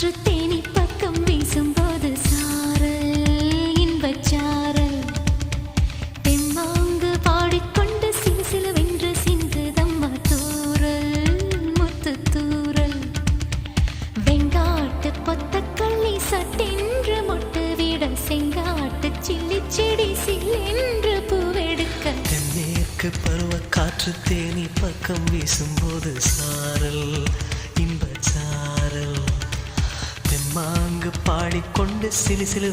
காற்று தேனி பக்கம் வீசும்போது சாரல் இன்பச்சாரல் தெம்மாங்கு பாடிக்கொண்டு சிலு சிலுவென்று சிந்துதம்மா தூரல் முத்து தூரல் வெங்காட்டு பொத்தக்கள்ளி சட்டென்று மொட்டு விட செங்காட்டு சில்லி செடி சில்லென்று பூவெடுக்க தென்மேற்கு பருவ காற்று தேனி பக்கம் வீசும்போது சாரல் இன்பச்சாரல் தெம்மாங்கு பாடிக்கொண்டு சிலு சிலு